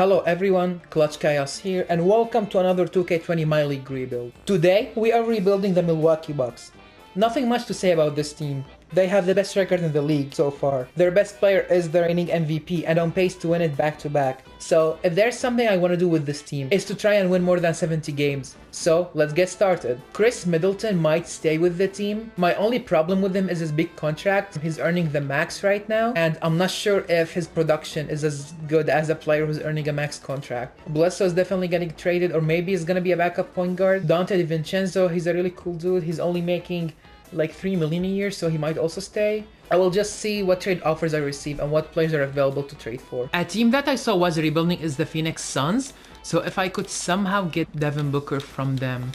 Hello everyone, Clutch Chaos here, and welcome to another 2K20 My League rebuild. Today, we are rebuilding the Milwaukee Bucks. Nothing much to say about this team. They have the best record in the league so far. Their best player is the reigning MVP and on pace to win it back to back. So, if there's something I want to do with this team, is to try and win more than 70 games. So, let's get started. Chris Middleton might stay with the team. My only problem with him is his big contract. He's earning the max right now, and I'm not sure if his production is as good as a player who's earning a max contract. Bledsoe is definitely getting traded, or maybe he's gonna be a backup point guard. Dante DiVincenzo, he's a really cool dude. He's only making like 3 million a year, so he might also stay. I will just see what trade offers I receive and what players are available to trade for. A team that I saw was rebuilding is the Phoenix Suns, so if I could somehow get Devin Booker from them,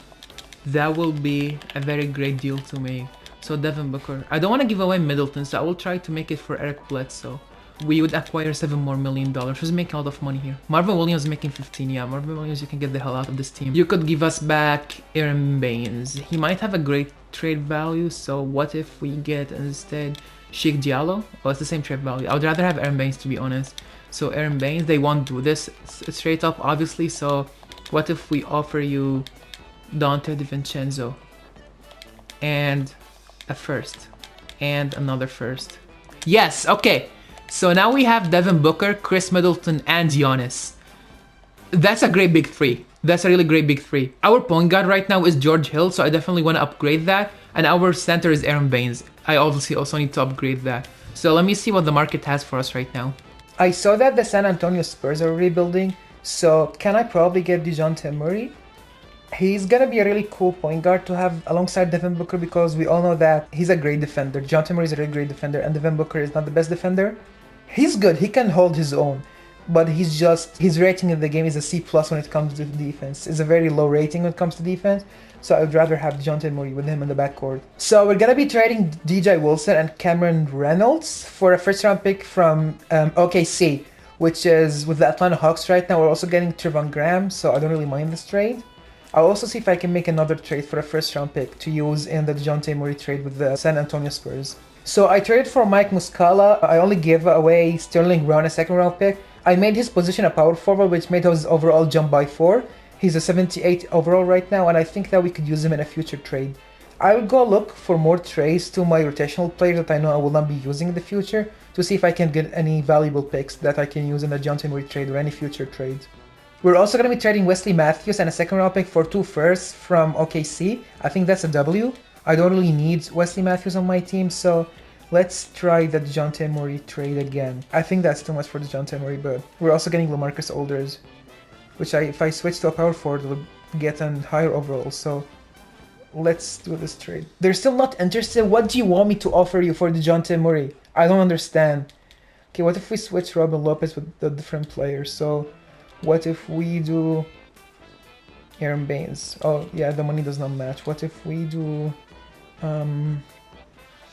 that will be a very great deal to me. So Devin Booker. I don't want to give away Middleton, so I will try to make it for Eric Bledsoe. We would acquire $7 more million. Who's making a lot of money here? Marvin Williams is making 15. Yeah, Marvin Williams, you can get the hell out of this team. You could give us back Aaron Baines. He might have a great trade value, so what if we get instead Sheik Diallo? Well, it's the same trade value. I would rather have Aaron Baines, to be honest. So Aaron Baines, they won't do this straight up, obviously, so what if we offer you Dante DiVincenzo and a first and another first? Yes, okay. So now we have Devin Booker, Chris Middleton, and Giannis. That's a great big three. That's a really great big three. Our point guard right now is George Hill, so I definitely want to upgrade that. And our center is Aaron Baines. I obviously also need to upgrade that. So let me see what the market has for us right now. I saw that the San Antonio Spurs are rebuilding, so can I probably get DeJounte Murray? He's gonna be a really cool point guard to have alongside Devin Booker because we all know that he's a great defender. DeJounte Murray is a really great defender and Devin Booker is not the best defender. He's good, he can hold his own, but his rating in the game is a C+ when it comes to defense. It's a very low rating when it comes to defense, so I would rather have DeJounte Murray with him in the backcourt. So we're gonna be trading DJ Wilson and Cameron Reynolds for a first round pick from OKC, which is with the Atlanta Hawks right now. We're also getting Trevon Graham, so I don't really mind this trade. I'll also see if I can make another trade for a first round pick to use in the DeJounte Murray trade with the San Antonio Spurs. So I traded for Mike Muscala. I only gave away Sterling Brown, a second round pick. I made his position a power forward, which made his overall jump by 4. He's a 78 overall right now, and I think that we could use him in a future trade. I will go look for more trades to my rotational players that I know I will not be using in the future to see if I can get any valuable picks that I can use in the DeJounte Murray trade or any future trade. We're also going to be trading Wesley Matthews and a second round pick for 2 firsts from OKC. I think that's a W. I don't really need Wesley Matthews on my team, so let's try the DeJounte Murray trade again. I think that's too much for DeJounte Murray, but we're also getting LaMarcus Aldridge, which if I switch to a power forward, will get a higher overall, so let's do this trade. They're still not interested. What do you want me to offer you for DeJounte Murray? I don't understand. Okay, what if we switch Robin Lopez with the different players? So what if we do Aaron Baines? Oh yeah, the money does not match. What if we do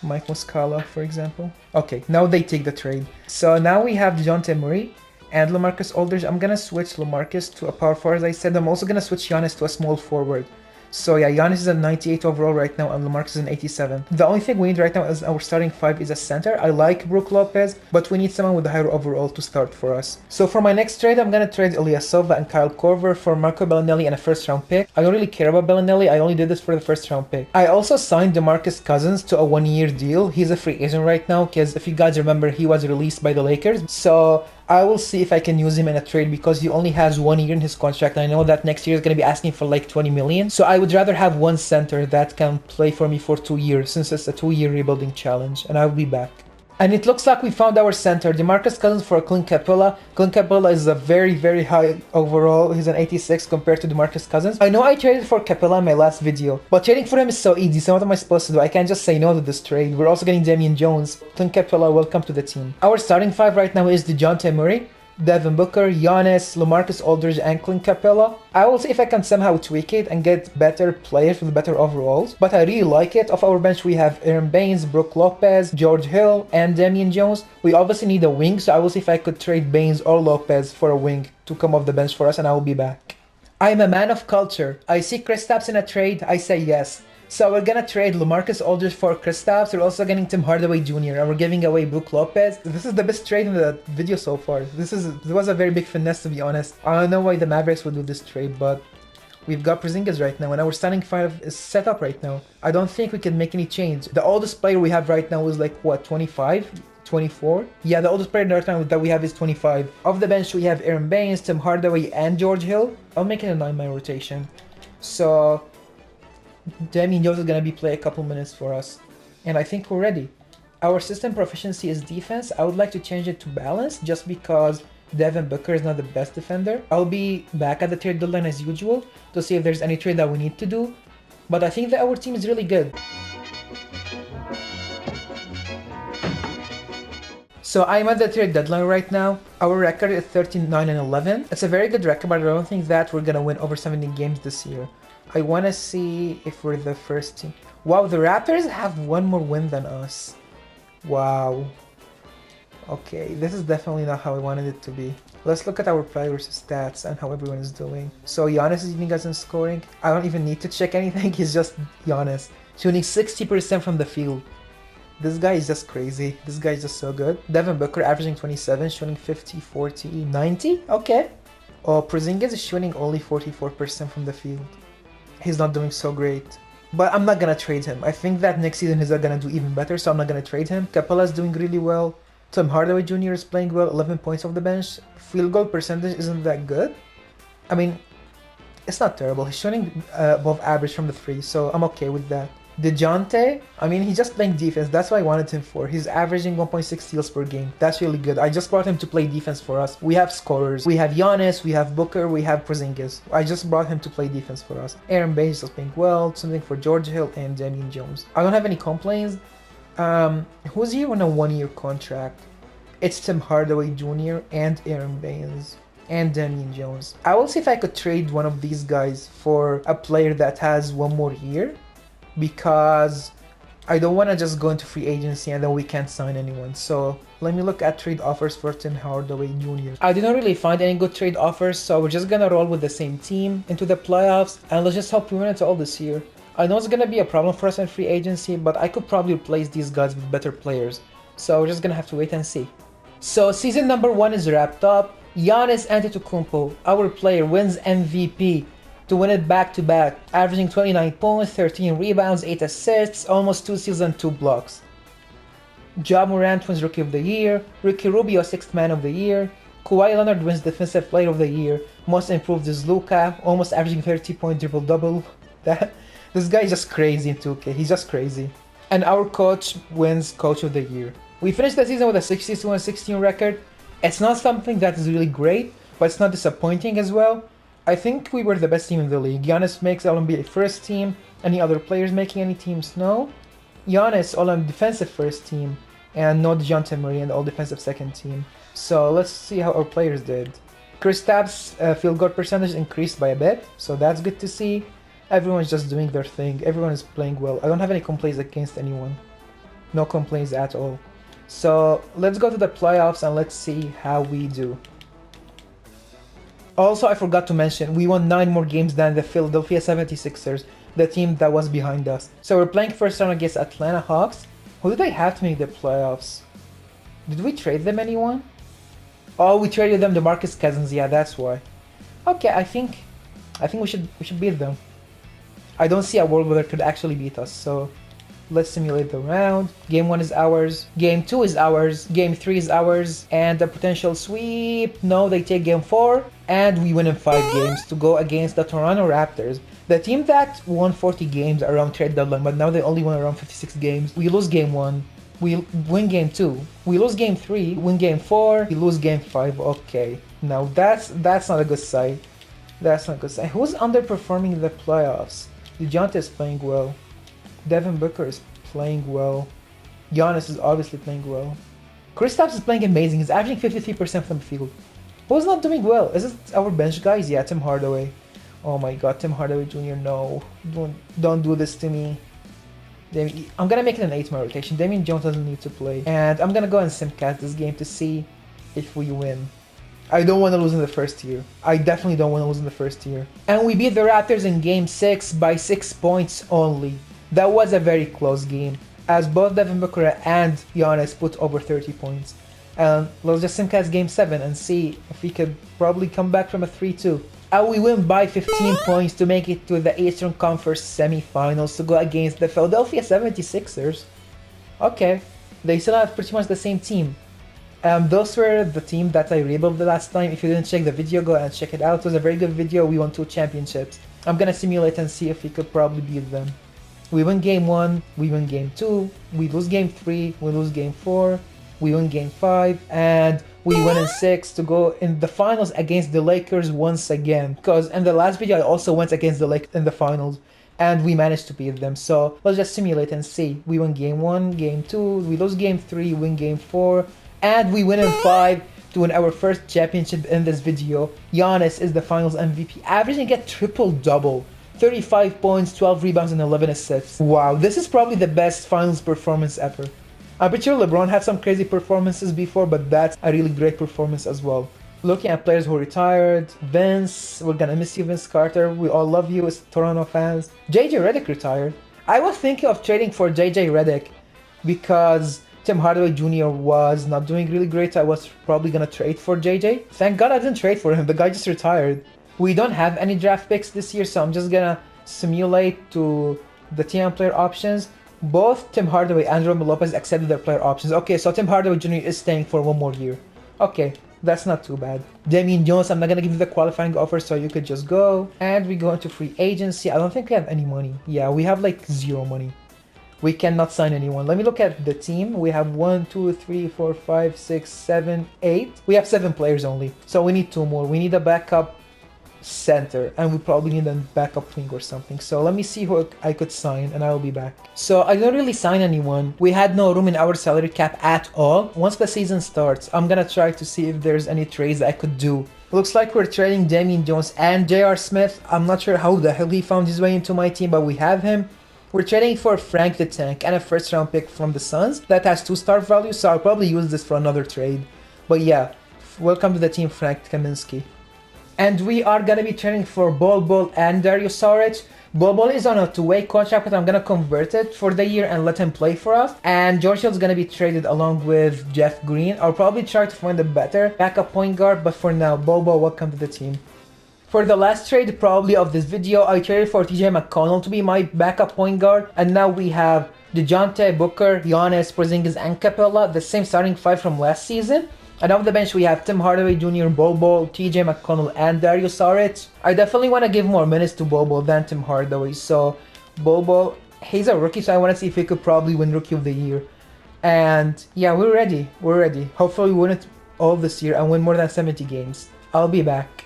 Mike Muscala, for example? Okay, now they take the trade. So now we have DeJounte Murray and LaMarcus Aldridge. I'm gonna switch LaMarcus to a power forward, as I said. I'm also gonna switch Giannis to a small forward. So yeah, Giannis is at 98 overall right now and LaMarcus is an 87. The only thing we need right now is our starting 5 is a center. I like Brook Lopez, but we need someone with a higher overall to start for us. So for my next trade, I'm gonna trade Ilyasova and Kyle Korver for Marco Bellinelli and a first round pick. I don't really care about Bellinelli, I only did this for the first round pick. I also signed DeMarcus Cousins to a 1-year deal. He's a free agent right now because if you guys remember, he was released by the Lakers. So I will see if I can use him in a trade because he only has 1 year in his contract. I know that next year is going to be asking for like 20 million. So I would rather have one center that can play for me for 2 years since it's a 2-year rebuilding challenge, and I'll be back. And it looks like we found our center, DeMarcus Cousins for Clint Capella. Clint Capella is a very, very high overall. He's an 86 compared to DeMarcus Cousins. I know I traded for Capella in my last video, but trading for him is so easy, so what am I supposed to do? I can't just say no to this trade. We're also getting Damian Jones. Clint Capella, welcome to the team. Our starting 5 right now is DeJounte Murray, Devin Booker, Giannis, LaMarcus Aldridge, and Clint Capella. I will see if I can somehow tweak it and get better players with better overalls, but I really like it. Off our bench we have Aaron Baines, Brook Lopez, George Hill, and Damian Jones. We obviously need a wing, so I will see if I could trade Baines or Lopez for a wing to come off the bench for us, and I will be back. I am a man of culture. I see Kristaps in a trade, I say yes. So we're gonna trade LaMarcus Aldridge for Kristaps. We're also getting Tim Hardaway Jr. and we're giving away Brook Lopez. This is the best trade in the video so far. This was a very big finesse, to be honest. I don't know why the Mavericks would do this trade, but we've got Porzingis right now and our starting five is set up right now. I don't think we can make any change. The oldest player we have right now is like what, 25? 24? Yeah, the oldest player right now that we have is 25. Off the bench we have Aaron Baines, Tim Hardaway, and George Hill. I'll make it a 9-man rotation. So Damian Jones is gonna be play a couple minutes for us. And I think we're ready. Our system proficiency is defense. I would like to change it to balance just because Devin Booker is not the best defender. I'll be back at the trade deadline as usual to see if there's any trade that we need to do. But I think that our team is really good. So I'm at the trade deadline right now. Our record is 13-9-11. It's a very good record, but I don't think that we're gonna win over 70 games this year. I want to see if we're the first team. Wow, the Raptors have one more win than us. Wow. Okay, this is definitely not how I wanted it to be. Let's look at our players' stats and how everyone is doing. So Giannis is leading us in scoring. I don't even need to check anything. He's just Giannis. Shooting 60% from the field. This guy is just crazy. This guy is just so good. Devin Booker averaging 27, shooting 50, 40, 90. Okay. Oh, Porzingis is shooting only 44% from the field. He's not doing so great. But I'm not gonna trade him. I think that next season he's gonna do even better, so I'm not gonna trade him. Capella's doing really well. Tim Hardaway Jr. is playing well, 11 points off the bench. Field goal percentage isn't that good. I mean, it's not terrible. He's shooting above average from the free, so I'm okay with that. DeJounte, I mean, he's just playing defense. That's what I wanted him for. He's averaging 1.6 steals per game. That's really good. I just brought him to play defense for us. We have scorers. We have Giannis, we have Booker, we have Porzingis. I just brought him to play defense for us. Aaron Baines is playing well. Something for George Hill and Damian Jones. I don't have any complaints. Who's here on a 1-year contract? It's Tim Hardaway Jr. and Aaron Baines and Damian Jones. I will see if I could trade one of these guys for a player that has one more year, because I don't want to just go into free agency and then we can't sign anyone. So let me look at trade offers for Tim Hardaway Jr. I didn't really find any good trade offers, so we're just gonna roll with the same team into the playoffs and let's just hope we win it all this year. I know it's gonna be a problem for us in free agency, but I could probably replace these guys with better players. So we're just gonna have to wait and see. So season number 1 is wrapped up. Giannis Antetokounmpo, our player, wins MVP to win it back-to-back, averaging 29 points, 13 rebounds, 8 assists, almost 2 steals and 2 blocks. Ja Morant wins Rookie of the Year, Ricky Rubio 6th Man of the Year, Kawhi Leonard wins Defensive Player of the Year, Most Improved is Luka, almost averaging 30-point triple-double. This guy is just crazy in 2K, he's just crazy. And our coach wins Coach of the Year. We finished the season with a 62-16 record. It's not something that is really great, but it's not disappointing as well. I think we were the best team in the league. Giannis makes All-NBA first team. Any other players making any teams? No. Giannis All-NBA defensive first team. And no DeJounte Murray and all defensive second team. So let's see how our players did. Kristaps' field goal percentage increased by a bit, so that's good to see. Everyone's just doing their thing. Everyone is playing well. I don't have any complaints against anyone. No complaints at all. So let's go to the playoffs and let's see how we do. Also, I forgot to mention, we won 9 more games than the Philadelphia 76ers, the team that was behind us. So we're playing first round against Atlanta Hawks. Who did they have to make the playoffs? Did we trade them anyone? Oh, we traded them DeMarcus Cousins. Yeah, that's why. Okay, I think we should beat them. I don't see a world where they could actually beat us. So let's simulate the round. Game 1 is ours. Game 2 is ours. Game 3 is ours. And a potential sweep. No, they take Game 4. And we win in 5 games to go against the Toronto Raptors. The team that won 40 games around trade deadline, but now they only won around 56 games. We lose Game 1. We win Game 2. We lose Game 3. Win Game 4. We lose Game 5. Okay. Now that's not a good sign. That's not a good sign. Who's underperforming in the playoffs? DeJounte is playing well. Devin Booker is playing well. Giannis is obviously playing well. Kristaps is playing amazing. He's averaging 53% from the field. Who's not doing well? Is it our bench guys? Yeah, Tim Hardaway. Oh my god, Tim Hardaway Jr. No. Don't do this to me. I'm gonna make it an 8-man rotation. Damian Jones doesn't need to play. And I'm gonna go and simcast this game to see if we win. I don't want to lose in the first year. I definitely don't want to lose in the first year. And we beat the Raptors in Game 6 by 6 points only. That was a very close game, as both Devin Booker and Giannis put over 30 points. And let's just simcast game 7 and see if we could probably come back from a 3-2. And we win by 15 points to make it to the Eastern Conference semifinals to go against the Philadelphia 76ers. Okay, they still have pretty much the same team. Those were the team that I rebuilt the last time. If you didn't check the video, go and check it out. It was a very good video. We won 2 championships. I'm gonna simulate and see if we could probably beat them. We win game 1, we win game 2, we lose game 3, we lose game 4, we win game 5, and we win in 6 to go in the finals against the Lakers once again. Because in the last video I also went against the Lakers in the finals and we managed to beat them. So let's just simulate and see. We win game 1, game 2, we lose game 3, win game 4, and we win in 5 to win our first championship in this video. Giannis is the finals MVP, averaging a triple-double. 35 points, 12 rebounds, and 11 assists. Wow, this is probably the best finals performance ever. I'm pretty sure LeBron had some crazy performances before, but that's a really great performance as well. Looking at players who retired, Vince, we're gonna miss you, Vince Carter. We all love you as Toronto fans. JJ Redick retired. I was thinking of trading for JJ Redick because Tim Hardaway Jr. was not doing really great. I was probably gonna trade for JJ. Thank God I didn't trade for him. The guy just retired. We don't have any draft picks this year, so I'm just gonna simulate to the team and player options. Both Tim Hardaway and Romeo Lopez accepted their player options. Okay, so Tim Hardaway Jr. is staying for 1 more year. Okay, that's not too bad. Damian Jones, I'm not gonna give you the qualifying offer, so you could just go. And we go into free agency. I don't think we have any money. Yeah, we have like 0 money. We cannot sign anyone. Let me look at the team. We have 1, 2, 3, 4, 5, 6, 7, 8. We have 7 players only, so we need 2 more. We need a backup center, and we probably need a backup wing or something. So let me see who I could sign and I will be back. So I didn't really sign anyone. We had no room in our salary cap at all. Once the season starts, I'm gonna try to see if there's any trades I could do. Looks like we're trading Damian Jones and J.R. Smith. I'm not sure how the hell he found his way into my team, but we have him. We're trading for Frank the Tank and a first round pick from the Suns that has 2-star value, so I'll probably use this for another trade. But yeah, welcome to the team, Frank Kaminsky. And we are gonna be trading for Bol and Dario Saric. Bol is on a 2-way contract, but I'm gonna convert it for the year and let him play for us. And George Hill's gonna be traded along with Jeff Green. I'll probably try to find a better backup point guard, but for now, Bol, welcome to the team. For the last trade probably of this video, I traded for TJ McConnell to be my backup point guard. And now we have DeJounte, Booker, Giannis, Porzingis, and Capella, the same starting 5 from last season. And off the bench we have Tim Hardaway Jr., Bol, TJ McConnell, and Dario Saric. I definitely want to give more minutes to Bol than Tim Hardaway. So Bol, he's a rookie, so I want to see if he could probably win Rookie of the Year. And yeah, we're ready. Hopefully we win it all this year and win more than 70 games. I'll be back.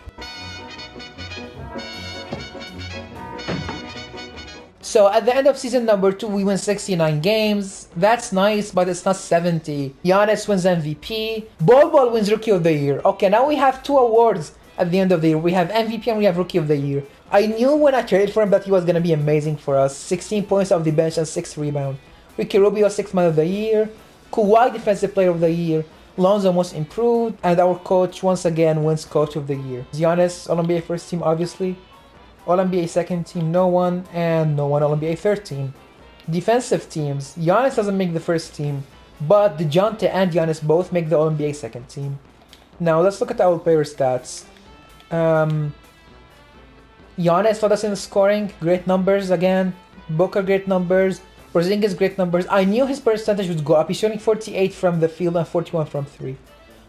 So at the end of season number 2, we win 69 games. That's nice, but it's not 70. Giannis wins MVP. Bol wins Rookie of the Year. Okay, now we have 2 awards at the end of the year. We have MVP and we have Rookie of the Year. I knew when I traded for him that he was going to be amazing for us. 16 points off the bench and 6 rebounds. Ricky Rubio, 6th Man of the Year. Kawhi, Defensive Player of the Year. Lonzo, Most Improved. And our coach, once again, wins Coach of the Year. Giannis, All-NBA First Team, obviously. All-NBA Second Team, no one. And no one All-NBA Third Team. Defensive teams, Giannis doesn't make the first team, but DeJounte and Giannis both make the All-NBA Second Team. Now let's look at our player stats. Giannis led us in scoring, great numbers again. Booker, great numbers. Porzingis, great numbers. I knew his percentage would go up. He's shooting 48 from the field and 41 from 3.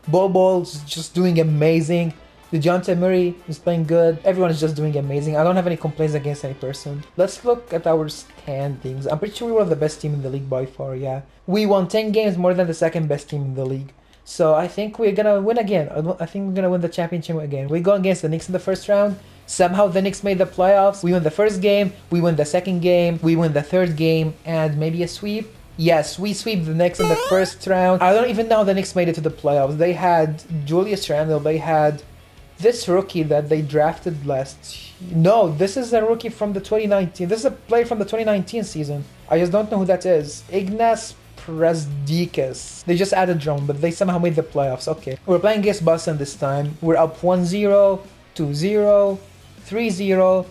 Bol's just doing amazing. DeJounte Murray is playing good. Everyone is just doing amazing. I don't have any complaints against any person. Let's look at our standings. I'm pretty sure we were the best team in the league by far, yeah. We won 10 games more than the second best team in the league. So I think we're gonna win again. I think we're gonna win the championship again. We go against the Knicks in the first round. Somehow the Knicks made the playoffs. We win the first game, we win the second game, we win the third game, and maybe a sweep. Yes, we sweep the Knicks in the first round. I don't even know how the Knicks made it to the playoffs. They had Julius Randle, they had this rookie that they drafted last... No, this is a rookie from the 2019. This is a player from the 2019 season. I just don't know who that is. Ignas Prasdikis. They just added Drummond, but they somehow made the playoffs. Okay. We're playing against Boston this time. We're up 1-0, 2-0, 3-0,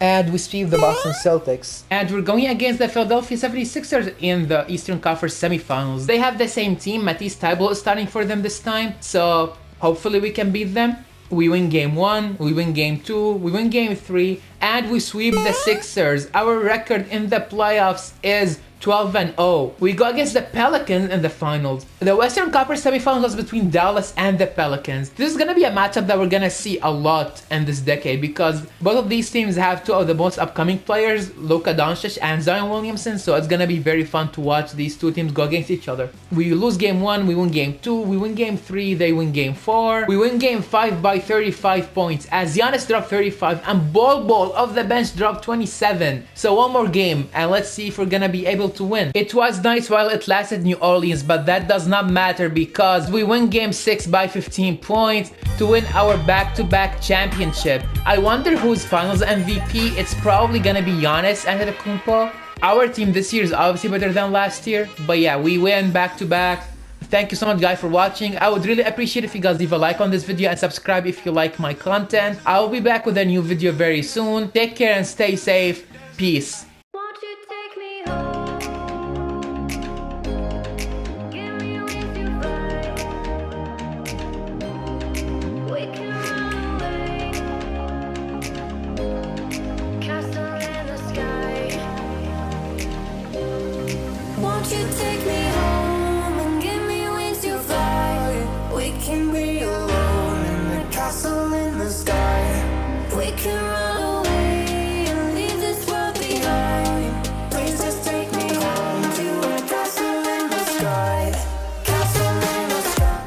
and we sweep the Boston Celtics. And we're going against the Philadelphia 76ers in the Eastern Conference semifinals. They have the same team. Matisse Thybulle is starting for them this time, so hopefully we can beat them. We win game 1, we win game 2, we win game 3, and we sweep the Sixers. Our record in the playoffs is 12-0. We go against the Pelicans in the finals. The Western Conference semifinals was between Dallas and the Pelicans. This is gonna be a matchup that we're gonna see a lot in this decade because both of these teams have two of the most upcoming players, Luka Doncic and Zion Williamson, so it's gonna be very fun to watch these two teams go against each other. We lose game 1, we win game 2, we win game 3, they win game 4. We win game 5 by 35 points as Giannis dropped 35 and Bol of the bench dropped 27. So one more game and let's see if we're gonna be able to win. It was nice while it lasted New Orleans, but that does not matter because we win game 6 by 15 points to win our back-to-back championship. I wonder who's finals MVP. It's probably gonna be Giannis Antetokounmpo. Our team this year is obviously better than last year, but yeah, we win back-to-back. Thank you so much guys for watching. I would really appreciate if you guys leave a like on this video and subscribe if you like my content. I will be back with a new video very soon. Take care and stay safe. Peace.